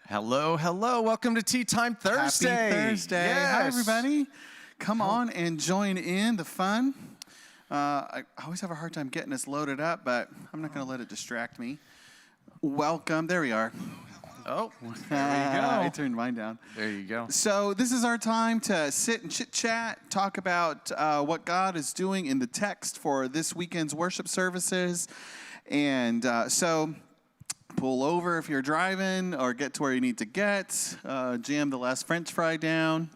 Hello, hello. Welcome to Tea Time Thursday. Happy Thursday. Yes. Hi, everybody. Come on and join in the fun. I always have a hard time getting us loaded up, but I'm not going to let it distract me. Welcome. There we are. Oh, there you go. I turned mine down. There you go. So this is our time to sit and chit-chat, talk about what God is doing in the text for this weekend's worship services. And so pull over if you're driving or get to where you need to get. Jam the last French fry down.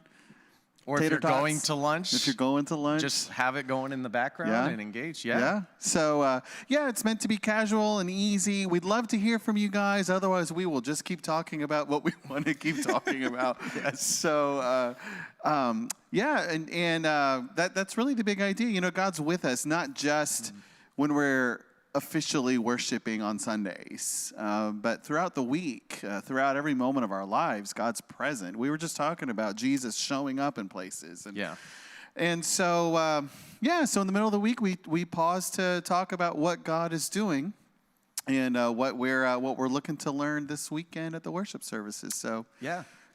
Or if you're going to lunch. If you're going to lunch. Just have it going in the background and engage. Yeah. So, it's meant to be casual and easy. We'd love to hear from you guys. Otherwise, we will just keep talking about what we want to keep talking about. Yes. So, that's really the big idea. You know, God's with us, not just when we're officially worshiping on Sundays, but throughout the week, throughout every moment of our lives, God's present. We were just talking about Jesus showing up in places. And so, so in the middle of the week, we pause to talk about what God is doing and what we're looking to learn this weekend at the worship services. So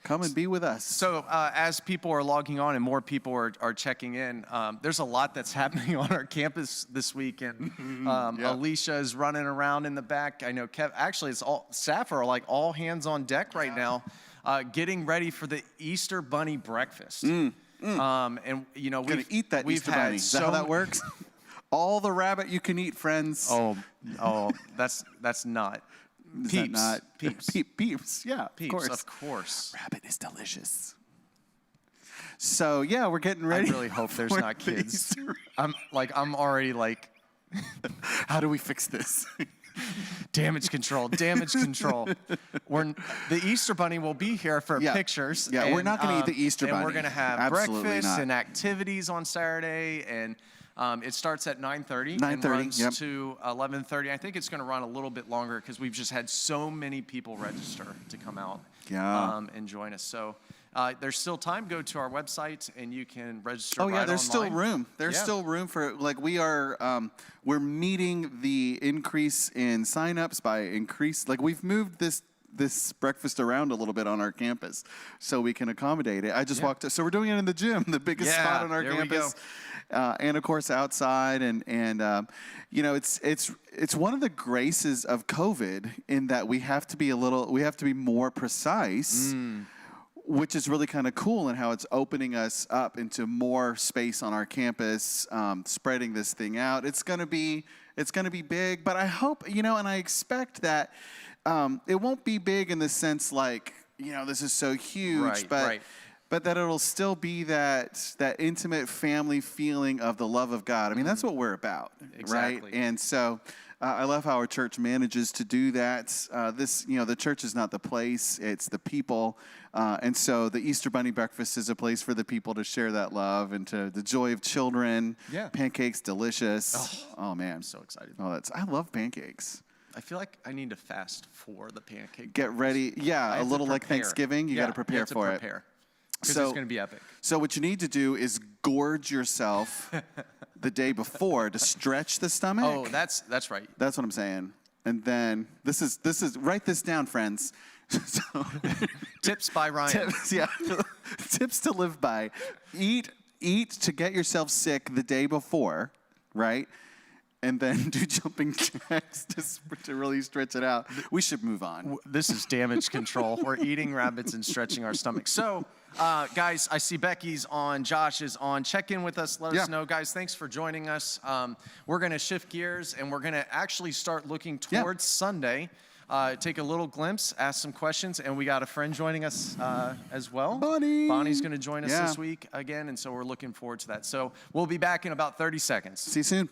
come and be with us. So as people are logging on and more people are checking in, there's a lot that's happening on our campus this week. And Alicia is running around in the back. I know actually it's all staff are like all hands on deck right now, getting ready for the Easter Bunny breakfast. And you know, we're gonna eat that Easter Bunny. Is that how that works? All the rabbit you can eat, friends. Oh, that's not. Is Peeps. That not? Peeps. Peeps. Yeah, Peeps, of course. Rabbit is delicious. So, we're getting ready. I really hope there's not kids. I'm already like, how do we fix this? Damage control. The Easter Bunny will be here for pictures. Yeah, we're not going to eat the Easter Bunny. And we're going to have Absolutely breakfast not. and activities on Saturday. And it starts at 9:30 and runs to 11:30. I think it's going to run a little bit longer because we've just had so many people register to come out and join us. So there's still time. Go to our website and you can register. There's still room. There's still room for we're meeting the increase in signups by we've moved this breakfast around a little bit on our campus so we can accommodate it. I just walked up. So we're doing it in the gym, the biggest spot on our campus. And of course outside and it's one of the graces of COVID in that we have to be more precise, which is really kind of cool in how it's opening us up into more space on our campus, spreading this thing out. It's gonna be big, but I hope and I expect that it won't be big in the sense this is so huge, but that it'll still be that intimate family feeling of the love of God. I mean, that's what we're about, right? And so I love how our church manages to do that. The church is not the place, it's the people. And so the Easter Bunny breakfast is a place for the people to share that love and to the joy of children. Pancakes, delicious. Oh man. I'm so excited. I love pancakes. I feel like I need to fast for the pancake. Get ready. Yeah, a little like Thanksgiving. You got to prepare for it. Because it's going to be epic. So what you need to do is gorge yourself the day before to stretch the stomach. Oh, that's right. That's what I'm saying. And then this is write this down, friends. So, tips by Ryan. Tips to live by. Eat to get yourself sick the day before, right? And then do jumping jacks to really stretch it out. We should move on. This is damage control. We're eating rabbits and stretching our stomachs. So, guys, I see Becky's on, Josh is on. Check in with us. Let us know. Guys, thanks for joining us. We're going to shift gears, and we're going to actually start looking towards Sunday. Take a little glimpse, ask some questions, and we got a friend joining us as well. Bonnie's going to join us this week again, and so we're looking forward to that. So we'll be back in about 30 seconds. See you soon.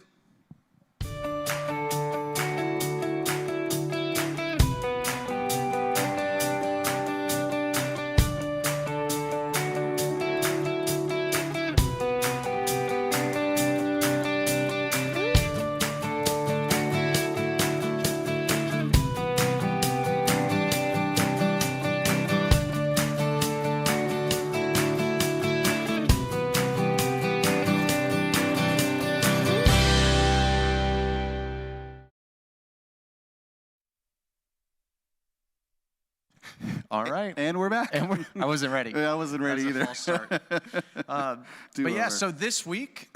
All right. And we're back. I wasn't ready. I wasn't ready That's either. A false start. But yeah, so this week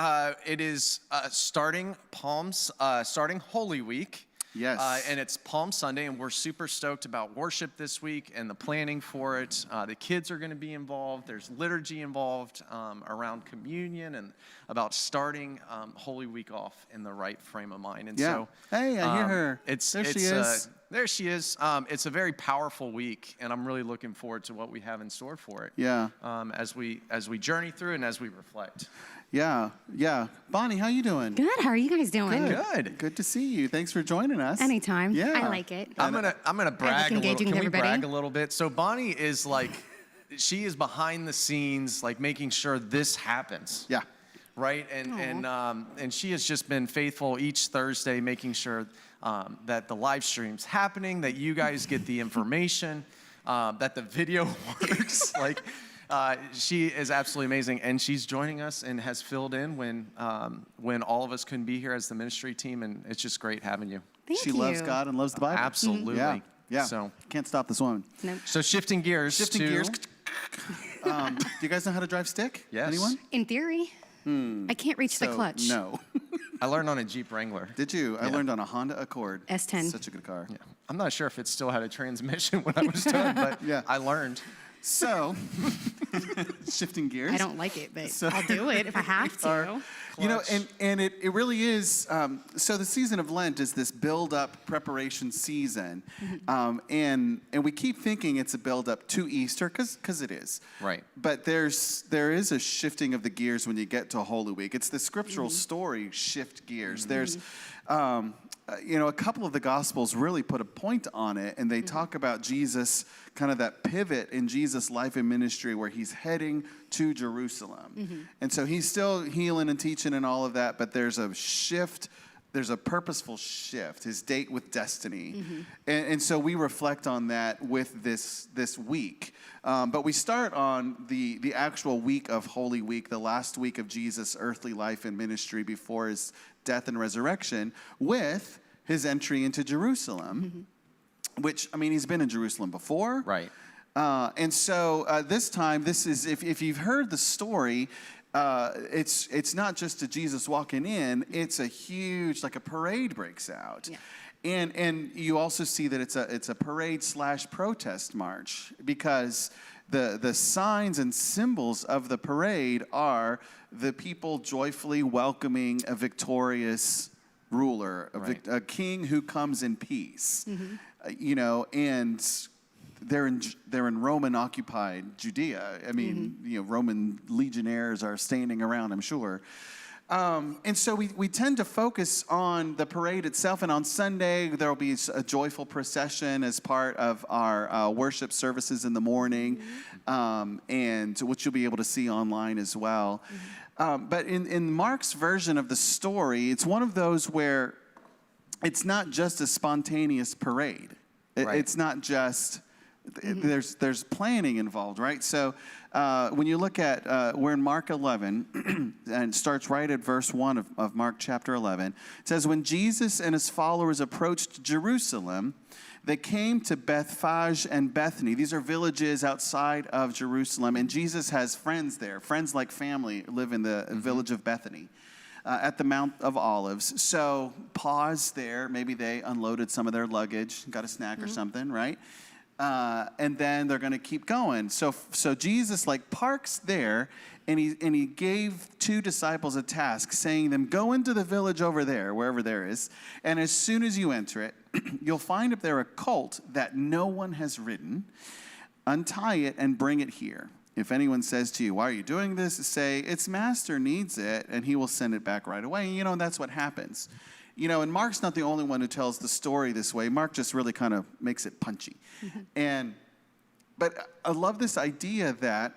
it is starting Holy Week. Yes. And it's Palm Sunday, and we're super stoked about worship this week and the planning for it. The kids are going to be involved. There's liturgy involved around communion and about starting Holy Week off in the right frame of mind. And so, hey, I hear her. There she is. There she is. It's a very powerful week, and I'm really looking forward to what we have in store for it. Yeah. As we journey through and as we reflect. Yeah. Bonnie, how you doing? Good. How are you guys doing? Good. Good to see you. Thanks for joining us. Anytime. Yeah. I like it. I'm gonna brag a little. engaging Can with we everybody. brag a little bit? So Bonnie is she is behind the scenes, like making sure this happens. Yeah. Right. And she has just been faithful each Thursday, making sure that the live stream's happening, that you guys get the information, that the video works. She is absolutely amazing, and she's joining us and has filled in when all of us couldn't be here as the ministry team, and it's just great having you. Thank She you. loves God and loves the Bible. Absolutely. Yeah. So Can't stop this woman. Nope. shifting gears. Shifting gears. Do you guys know how to drive stick? Yes. Anyone? In theory, I can't reach the So, clutch. No. I learned on a Jeep Wrangler. Did you? I learned on a Honda Accord. S10. Such a good car. Yeah. I'm not sure if it still had a transmission when I was done, but Yeah. I learned. So, shifting gears. I don't like it, but I'll do it if I have to. You know, and it really is, so the season of Lent is this build-up preparation season. And we keep thinking it's a build-up to Easter, because it is. Right. But there is a shifting of the gears when you get to Holy Week. It's the scriptural story shift gears. There's, a couple of the Gospels really put a point on it, and they talk about Jesus, kind of that pivot in Jesus' life and ministry where he's heading to Jerusalem. And so he's still healing and teaching and all of that, but there's a shift. There's a purposeful shift, his date with destiny. And so we reflect on that with this week. But we start on the actual week of Holy Week, the last week of Jesus' earthly life and ministry before his death and resurrection, with his entry into Jerusalem, which, I mean, he's been in Jerusalem before. Right. And so this time, this is, if you've heard the story, it's not just a Jesus walking in, it's a huge, like a parade breaks out. Yeah. And you also see that it's a parade / protest march, because the signs and symbols of the parade are the people joyfully welcoming a victorious ruler, a king who comes in peace. And they're in Roman occupied Judea. I mean, Roman legionnaires are standing around, I'm sure. And so we tend to focus on the parade itself, and on Sunday there will be a joyful procession as part of our worship services in the morning, and which you'll be able to see online as well. But in Mark's version of the story, it's one of those where it's not just a spontaneous parade. It's not just... There's planning involved, right? So when you look at, we're in Mark 11, and it starts right at verse 1 of Mark chapter 11. It says, when Jesus and his followers approached Jerusalem, they came to Bethphage and Bethany. These are villages outside of Jerusalem, and Jesus has friends there. Friends like family live in the village of Bethany. At the Mount of Olives. So pause there. Maybe they unloaded some of their luggage, got a snack or something, right? And then they're going to keep going. So Jesus parks there, and he gave two disciples a task, saying them, go into the village over there, wherever there is, and as soon as you enter it, you'll find up there a colt that no one has ridden. Untie it and bring it here. If anyone says to you, why are you doing this? Say, its master needs it, and he will send it back right away. And that's what happens. And Mark's not the only one who tells the story this way. Mark just really kind of makes it punchy. But I love this idea that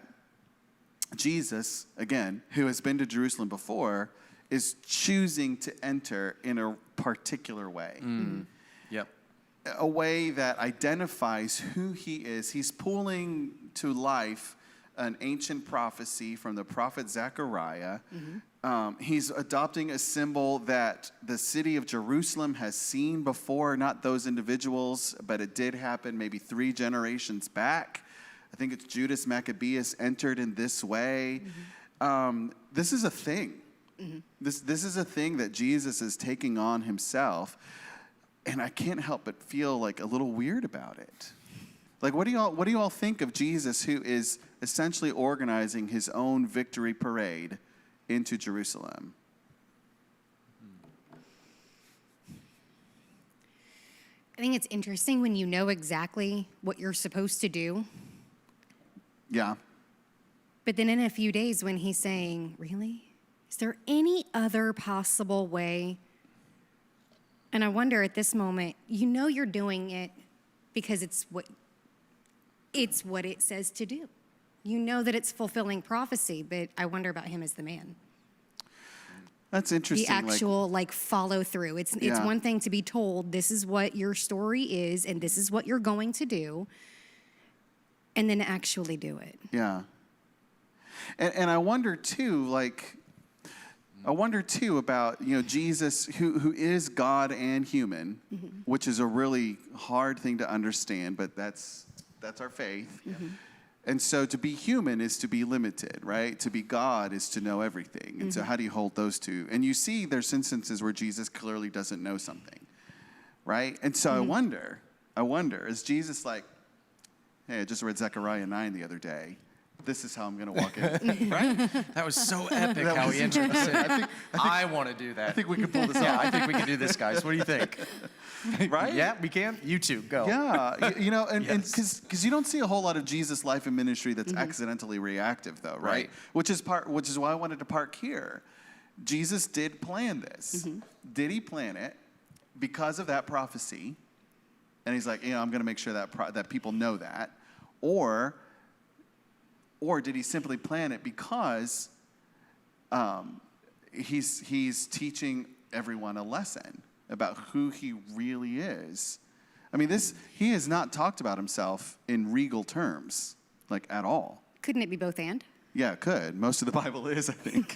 Jesus, again, who has been to Jerusalem before, is choosing to enter in a particular way. Yep. A way that identifies who he is. He's pulling to life an ancient prophecy from the prophet Zechariah, He's adopting a symbol that the city of Jerusalem has seen before, not those individuals, but it did happen maybe 3 generations back. I think it's Judas Maccabeus entered in this way. This is a thing. This is a thing that Jesus is taking on himself, and I can't help but feel like a little weird about it. Like, what do you all think of Jesus, who is essentially organizing his own victory parade into Jerusalem? I think it's interesting when you know exactly what you're supposed to do. Yeah. But then in a few days when he's saying, really? Is there any other possible way? And I wonder at this moment, you know you're doing it because it's what it says to do. You know that it's fulfilling prophecy, but I wonder about him as the man. That's interesting. The actual follow through. It's one thing to be told this is what your story is and this is what you're going to do, and then actually do it. Yeah. And I wonder too, about, Jesus who is God and human, which is a really hard thing to understand, but that's our faith. And so to be human is to be limited, right? To be God is to know everything. And so how do you hold those two? And you see there's instances where Jesus clearly doesn't know something, right? And so I wonder, is Jesus like, hey, I just read Zechariah 9 the other day. This is how I'm going to walk in, right? That was so epic how he entered the city. I want to do that. I think we can pull this off. Yeah, I think we can do this, guys. What do you think? Right? Yeah, we can. You two, go. Yeah, and Yes. because you don't see a whole lot of Jesus' life and ministry that's accidentally reactive, though, right? Right. Which is why I wanted to park here. Jesus did plan this. Did he plan it because of that prophecy? And he's like, I'm going to make sure that people know that, or did he simply plan it because he's teaching everyone a lesson about who he really is? I mean, he has not talked about himself in regal terms, at all. Couldn't it be both and? Yeah, it could. Most of the Bible is, I think.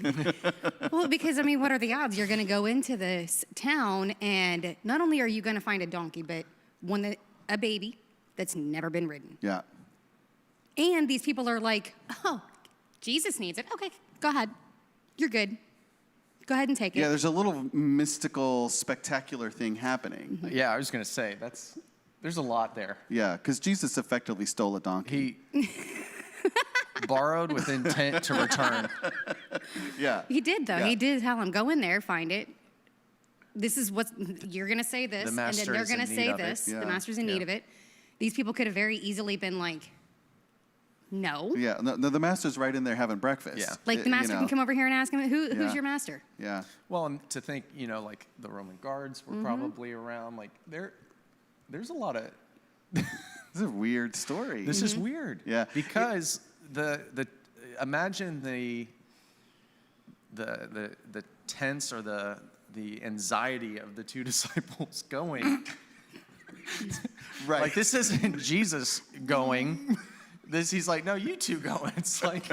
Well, because, what are the odds? You're going to go into this town, and not only are you going to find a donkey, but a baby that's never been ridden. Yeah. And these people are like, oh, Jesus needs it. Okay, go ahead. You're good. Go ahead and take it. Yeah, there's a little mystical, spectacular thing happening. Yeah, I was going to say, there's a lot there. Yeah, because Jesus effectively stole a donkey. He borrowed with intent to return. Yeah. He did, though. Yeah. He did tell him, go in there, find it. This is what you're going to say this, The and then master they're is going to in say need of it. this. Yeah. The master's in need of it. These people could have very easily been like, no. Yeah, no, the master's right in there having breakfast. Yeah. The master can come over here and ask him, who's Yeah. your master? Yeah. Well, and to think, the Roman guards were probably around. There's a lot of. This is a weird story. This is weird. Yeah. Because imagine the tense or the anxiety of the 2 disciples going. Right. This isn't Jesus going. He's like, no, you two go. It's like,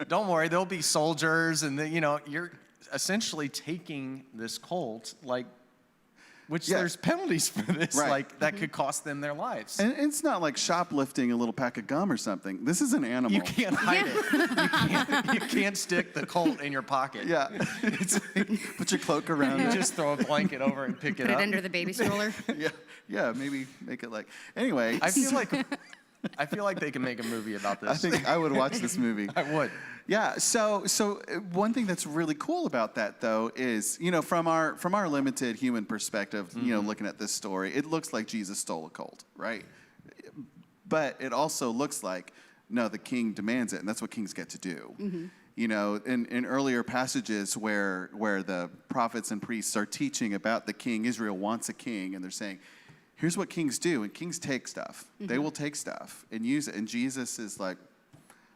don't worry, there'll be soldiers, and you're essentially taking this cult, which there's penalties for this, Right. that could cost them their lives. And it's not like shoplifting a little pack of gum or something. This is an animal. You can't hide it. You can't stick the colt in your pocket. Yeah. Put your cloak around You it. just throw a blanket over and pick it Put up. it under the baby stroller. Yeah, maybe make it anyway. I feel like they can make a movie about this. I think I would watch this movie. I would. Yeah, so one thing that's really cool about that, though, is, from our limited human perspective, looking at this story, it looks like Jesus stole a colt, right? But it also looks like, no, the king demands it, and that's what kings get to do. In earlier passages where the prophets and priests are teaching about the king, Israel wants a king, and they're saying, here's what kings do, and kings take stuff. They will take stuff and use it, and Jesus is like,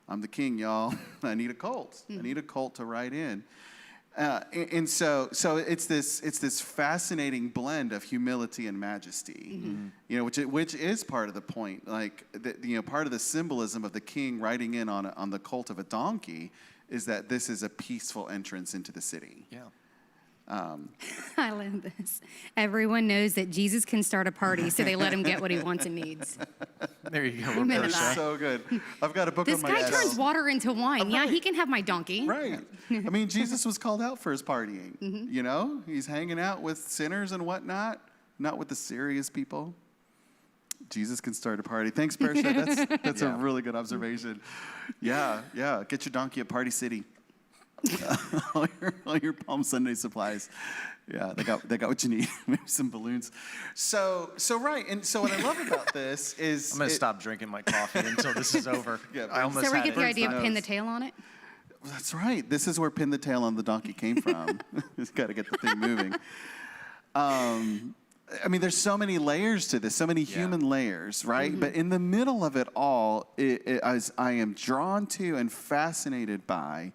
I'm the king, y'all. I need a colt. I need a colt to ride in. And so it's this fascinating blend of humility and majesty, which is part of the point. Part of the symbolism of the king riding in on the colt of a donkey is that this is a peaceful entrance into the city. Yeah. I love this. Everyone knows that Jesus can start a party, so they let him get what he wants and needs. There you go. Amen to Roberta. that. So good. I've got a book This on my guy desk. turns water into wine. Yeah, he can have my donkey. Right. I mean, Jesus was called out for his partying. You know, he's hanging out with sinners and whatnot, not with the serious people. Jesus can start a party. Thanks, Parsha. That's a really good observation. Yeah. Get your donkey at Party City. all your Palm Sunday supplies. Yeah, they got what you need. Maybe some balloons. So right. And so what I love about this is I'm going to stop drinking my coffee until this is over. Yeah, I almost So we had get the it. idea of pin the tail on it? That's right. This is where pin the tail on the donkey came from. It's got to get the thing moving. I mean, there's so many layers to this, so many human layers, right? But in the middle of it all, I am drawn to and fascinated by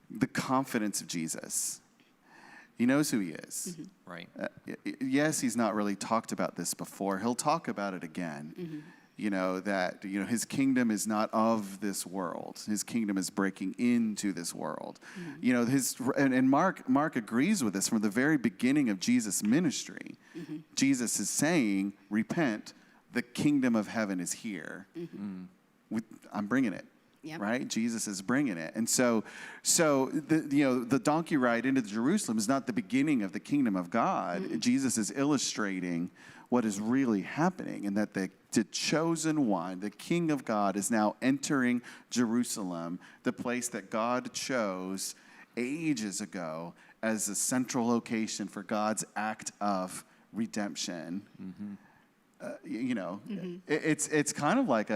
the confidence of Jesus. He knows who he is. Right. Yes, he's not really talked about this before. He'll talk about it again. You know, that, you know, his kingdom is not of this world. His kingdom is breaking into this world. You know, and Mark agrees with this from the very beginning of Jesus' ministry. Jesus is saying, repent, the kingdom of heaven is here. I'm bringing it. Yep. Right? Jesus is bringing it. And so the donkey ride into Jerusalem is not the beginning of the kingdom of God. Jesus is illustrating what is really happening, and that the chosen one, the King of God, is now entering Jerusalem, the place that God chose ages ago as a central location for God's act of redemption. It's kind of like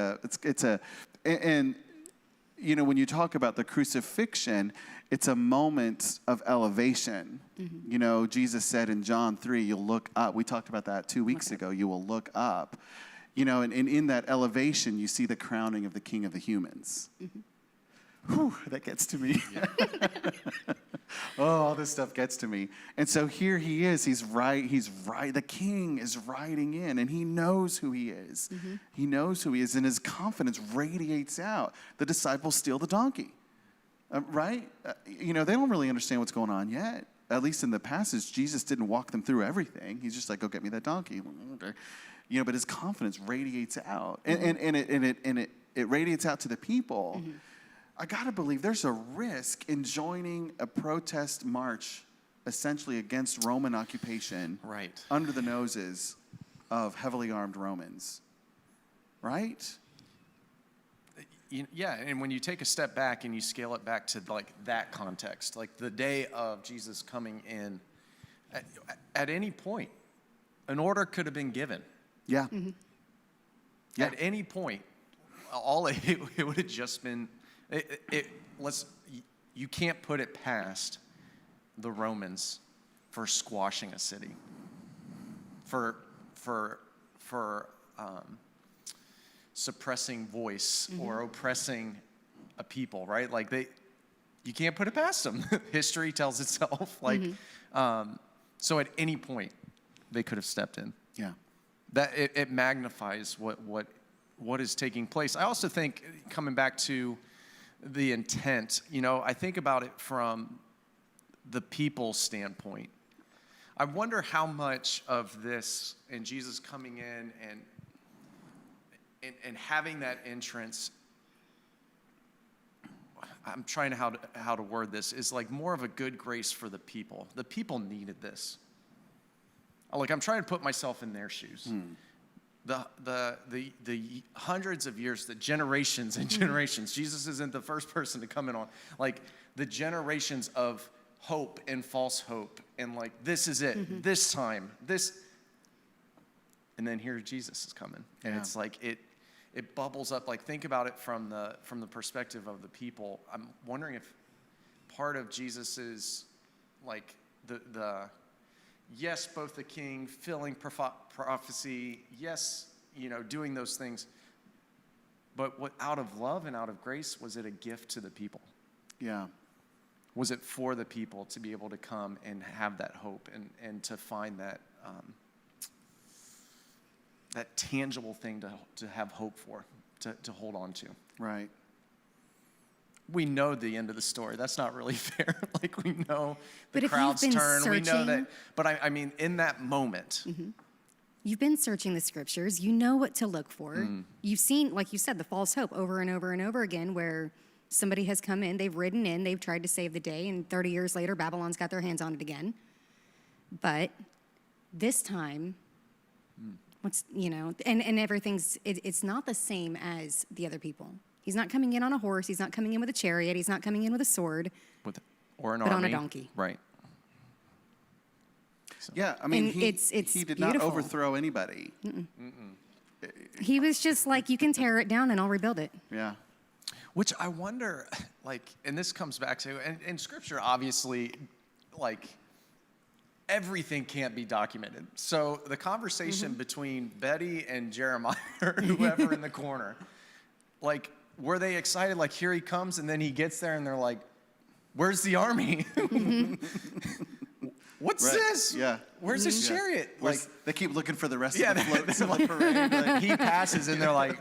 and you know, when you talk about the crucifixion, it's a moment of elevation. You know, Jesus said in John 3, you'll look up. We talked about that 2 weeks ago. You will look up. You know, and in that elevation, you see the crowning of the King of the humans. Whew, that gets to me. Oh, all this stuff gets to me. And so here he is. He's right. The king is riding in, and he knows who he is. He knows who he is, and his confidence radiates out. The disciples steal the donkey, right? You know, they don't really understand what's going on yet. At least in the passage, Jesus didn't walk them through everything. He's just like, go get me that donkey. You know, but his confidence radiates out, and it radiates out to the people. I gotta believe there's a risk in joining a protest march, essentially against Roman occupation, Right. under the noses of heavily armed Romans, right? Yeah, and when you take a step back and you scale it back to like that context, like the day of Jesus coming in, at any point, an order could have been given. Yeah. Yeah. At any point, it would have just been. You can't put it past the Romans for squashing a city, for suppressing voice or oppressing a people, right? Like you can't put it past them. History tells itself. Like, so at any point, they could have stepped in. Yeah. That it magnifies what is taking place. I also think, coming back to the intent, you know, I think about it from the people's standpoint. I wonder how much of this and Jesus coming in and having that entrance, I'm trying how to word this, is like more of a good grace for the people. The people needed this. Like, I'm trying to put myself in their shoes. The hundreds of years, the generations and generations. Jesus isn't the first person to come in on, like, the generations of hope and false hope, and like, this is it, this time, this, and then here Jesus is coming, and it's like it bubbles up. Like, think about it from the perspective of the people. I'm wondering if part of Jesus's, like, the yes, both the king, filling prophecy, yes, you know, doing those things, but what, out of love and out of grace, was it a gift to the people? Yeah. Was it for the people to be able to come and have that hope and to find that that tangible thing to have hope for, to hold on to? Right. we know the end of the story. That's not really fair. Like, we know But the if you've crowds been turn. We know searching- that. But I mean, in that moment, You've been searching the scriptures. You know what to look for. Mm. You've seen, like you said, the false hope over and over and over again where somebody has come in, they've ridden in, they've tried to save the day, and 30 years later, Babylon's got their hands on it again. But this time, and everything's, it's not the same as the other people. He's not coming in on a horse. He's not coming in with a chariot. He's not coming in with a sword. or an But army. on a donkey. Right. Yeah, I mean, And he it's did beautiful. not overthrow anybody. He was just like, you can tear it down and I'll rebuild it. Yeah. Which I wonder, like, and this comes back to, and Scripture obviously, like, everything can't be documented. So the conversation between Betty and Jeremiah, or whoever in the corner, like, were they excited? Like, here he comes, and then he gets there, and they're like, "Where's the army? What's Right. this? Yeah. Where's his chariot?" Like, They keep looking for the rest Yeah, of the floats in the like- parade. Like, he passes, and they're like,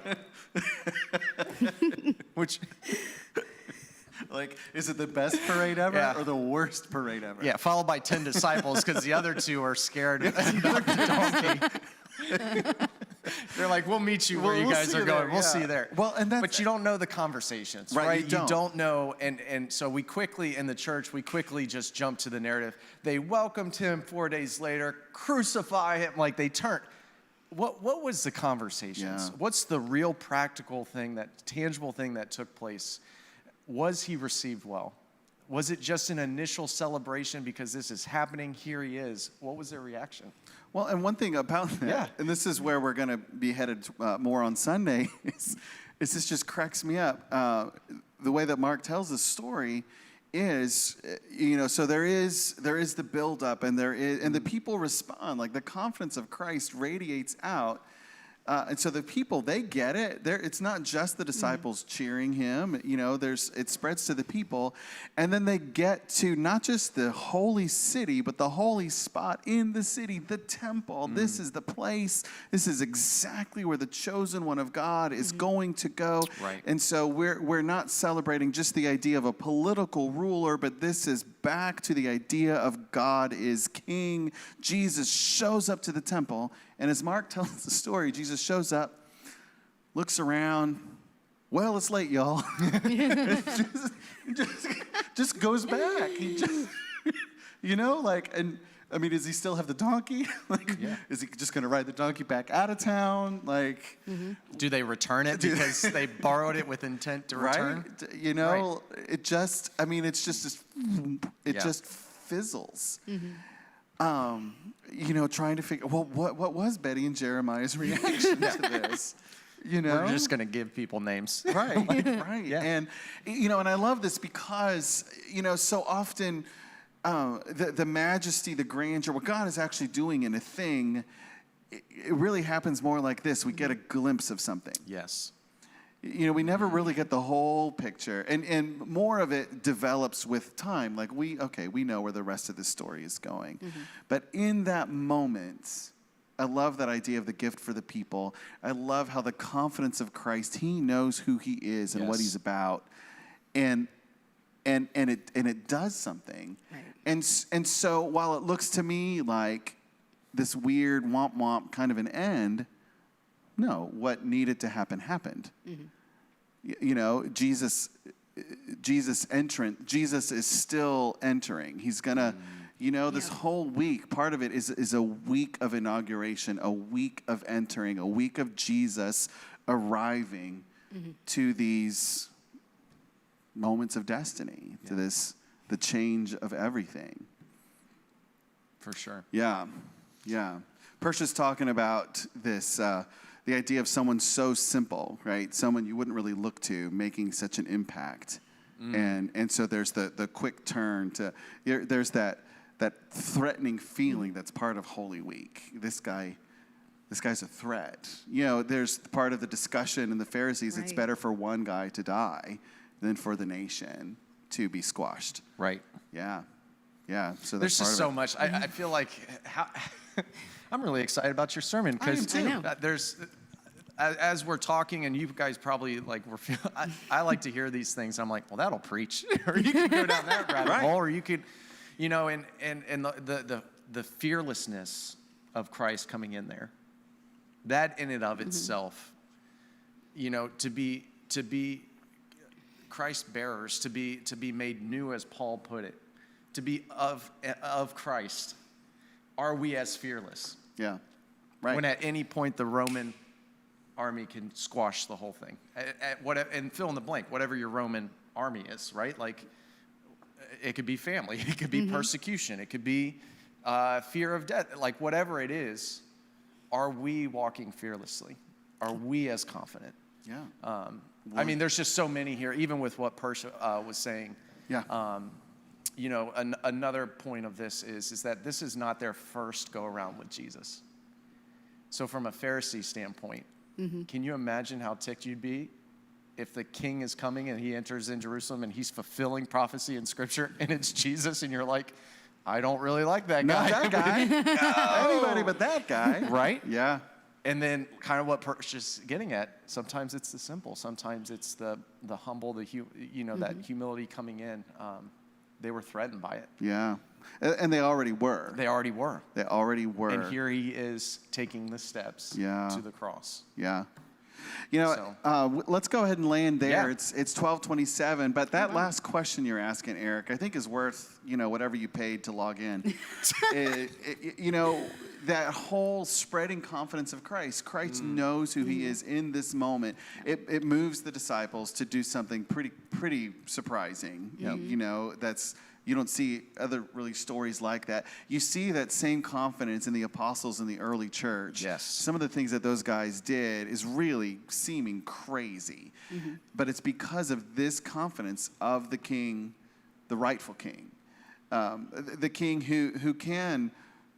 which. like, is it the best parade ever Yeah. or the worst parade ever? Yeah, followed by 10 disciples because the other two are scared about the donkey. They're like, we'll meet you where you We'll guys see are you going. there, We'll yeah. see you there. Well, and that's- but you don't know the conversations, Right, right? you don't. know. And so we quickly, in the church, we quickly just jump to the narrative. They welcomed him 4 days later, crucify him, like they turned. What was the conversations? Yeah. What's the real practical thing, that tangible thing that took place? Was he received well? Was it just an initial celebration because this is happening? Here he is. What was their reaction? Well, and one thing about that, Yeah. and this is where we're going to be headed more on Sunday, is this just cracks me up. The way that Mark tells the story is, so there is the buildup, and and the people respond. Like, the confidence of Christ radiates out. And so the people, they get it. It's not just the disciples cheering him. It spreads to the people. And then they get to not just the holy city, but the holy spot in the city, the temple. This is the place. This is exactly where the chosen one of God is going to go. Right. And so we're not celebrating just the idea of a political ruler, but this is back to the idea of God is king. Jesus shows up to the temple. And as Mark tells the story, Jesus shows up, looks around. Well, it's late, y'all. just goes back. He just, and I mean, does he still have the donkey? Is he just going to ride the donkey back out of town? Do they return it because they borrowed it with intent to return? Right? It just, it Yeah. just fizzles. Trying to figure, well, what was Betty and Jeremiah's reaction to this? We're just going to give people names. Right, right. Yeah. And, and I love this because, so often the majesty, the grandeur, what God is actually doing in a thing, it really happens more like this. We get a glimpse of something. Yes. We never really get the whole picture. And more of it develops with time. Like, we know where the rest of the story is going. But in that moment, I love that idea of the gift for the people. I love how the confidence of Christ, he knows who he is and what Yes. he's about. And it does something. Right. And so while it looks to me like this weird womp womp kind of an end, no, what needed to happen happened. Jesus is still entering. He's gonna, this whole week, part of it is a week of inauguration, a week of entering, a week of Jesus arriving to these moments of destiny, to the change of everything. For sure. Yeah. Percia's talking about this, the idea of someone so simple, right? Someone you wouldn't really look to making such an impact. And so there's the quick turn to, there's that threatening feeling that's part of Holy Week. This guy's a threat. There's part of the discussion in the Pharisees, it's Right. better for one guy to die than for the nation to be squashed. Right. Yeah. So There's that's just so part of it. much. I feel like I'm really excited about your sermon because I know. as we're talking, and you guys probably like, I like to hear these things. I'm like, well, that'll preach. Or you could go down that rabbit hole, or you could, and the fearlessness of Christ coming in there, that in and of itself, to be Christ bearers, to be made new, as Paul put it, to be of Christ. Are we as fearless? Yeah, right. When at any point the Roman army can squash the whole thing, and fill in the blank, whatever your Roman army is, right? Like, it could be family, it could be persecution, it could be fear of death, like whatever it is. Are we walking fearlessly? Are we as confident? Yeah. I mean, there's just so many here, even with what Persia was saying. Yeah. Another point of this is that this is not their first go around with Jesus. So from a Pharisee standpoint, can you imagine how ticked you'd be if the king is coming and he enters in Jerusalem and he's fulfilling prophecy in Scripture and it's Jesus, and you're like, I don't really like that guy. Not that guy. Anybody but that guy. Right? Yeah. And then kind of what Persia's getting at, sometimes it's the simple, sometimes it's the humble, that humility coming in. They were threatened by it. Yeah. And they already were. They already were. They already were. And here he is taking the steps to the cross. Yeah. Let's go ahead and land there. Yeah. It's 12:27, but that last question you're asking, Eric, I think is worth, whatever you paid to log in. That whole spreading confidence of Christ. Christ knows who he is in this moment. It moves the disciples to do something pretty surprising. You don't see other really stories like that. You see that same confidence in the apostles in the early church. Yes. Some of the things that those guys did is really seeming crazy. But it's because of this confidence of the king, the rightful king. The king who can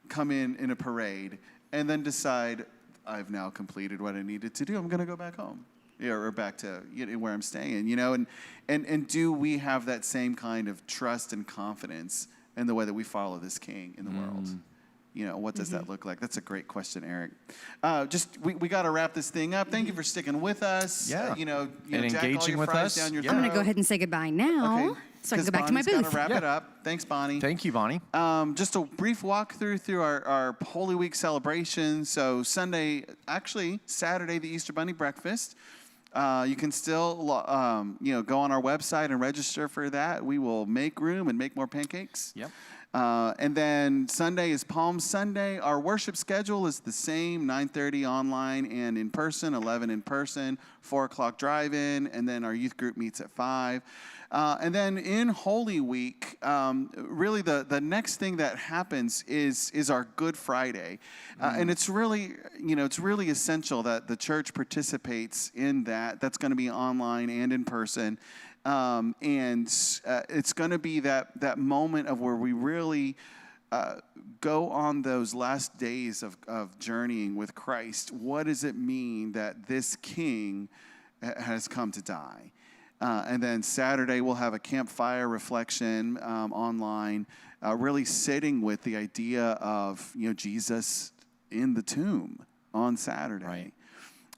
come in a parade and then decide, I've now completed what I needed to do. I'm going to go back home. Or back to where I'm staying, and do we have that same kind of trust and confidence in the way that we follow this king in the world? What does that look like? That's a great question, Eric. We got to wrap this thing up. Thank you for sticking with us. Yeah. And Jack engaging with us. Down your I'm going to go ahead and say goodbye now, so I can go back to my booth. Got to wrap it up. Thanks, Bonnie. Thank you, Bonnie. Just a brief walkthrough through our Holy Week celebration. So Saturday, the Easter Bunny breakfast. You can still, go on our website and register for that. We will make room and make more pancakes. Yep. And then Sunday is Palm Sunday. Our worship schedule is the same, 9:30 online and in person, 11 in person, 4 o'clock drive-in, and then our youth group meets at 5. And then in Holy Week, really the next thing that happens is our Good Friday. And it's really, it's really essential that the church participates in that. That's going to be online and in person. And it's going to be that moment of where we really go on those last days of journeying with Christ. What does it mean that this king has come to die? And then Saturday, we'll have a campfire reflection online, really sitting with the idea of Jesus in the tomb on Saturday. Right.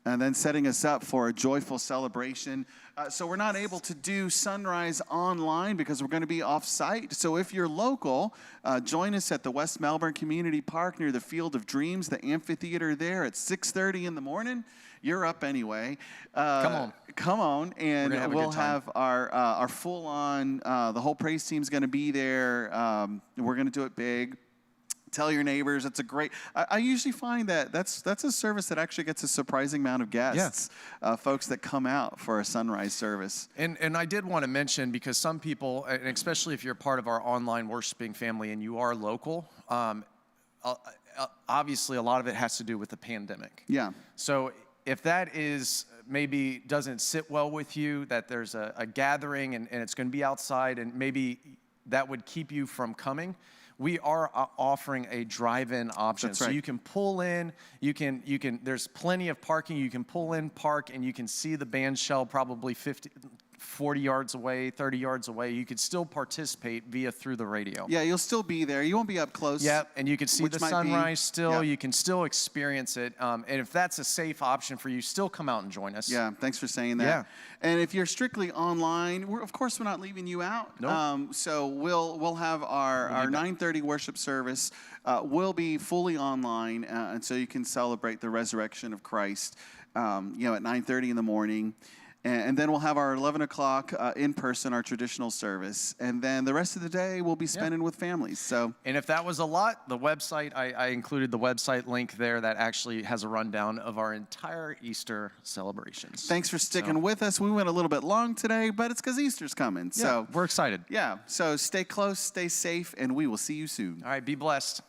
And then setting us up for a joyful celebration. So we're not able to do sunrise online because we're going to be off-site. So if you're local, join us at the West Melbourne Community Park near the Field of Dreams, the amphitheater there at 6:30 in the morning. You're up anyway. Come on, and we'll have our full-on, the whole praise team's going to be there. We're going to do it big. Tell your neighbors. It's a great. I usually find that that's a service that actually gets a surprising amount of guests, folks that come out for a sunrise service. And I did want to mention, because some people, and especially if you're part of our online worshiping family and you are local, obviously a lot of it has to do with the pandemic. Yeah. So if that is maybe doesn't sit well with you, that there's a gathering and it's going to be outside, and maybe that would keep you from coming, we are offering a drive-in option. That's so right. you can pull in, you can, there's plenty of parking, you can pull in, park, and you can see the band shell probably 40 yards away, 30 yards away, you could still participate through the radio. Yeah, you'll still be there. You won't be up close. Yep, and you can see the sunrise still. Yeah. You can still experience it. And if that's a safe option for you, still come out and join us. Yeah, thanks for saying that. Yeah. And if you're strictly online, of course we're not leaving you out. Nope. So we'll have our 9:30 worship service will be fully online, and so you can celebrate the resurrection of Christ. At 9:30 in the morning. And then we'll have our 11 o'clock in person, our traditional service. And then the rest of the day we'll be spending with families. So, and if that was a lot, the website, I included the website link there that actually has a rundown of our entire Easter celebrations. Thanks for sticking with us. We went a little bit long today, but it's because Easter's coming. So we're excited. Yeah, so stay close, stay safe, and we will see you soon. All right, be blessed.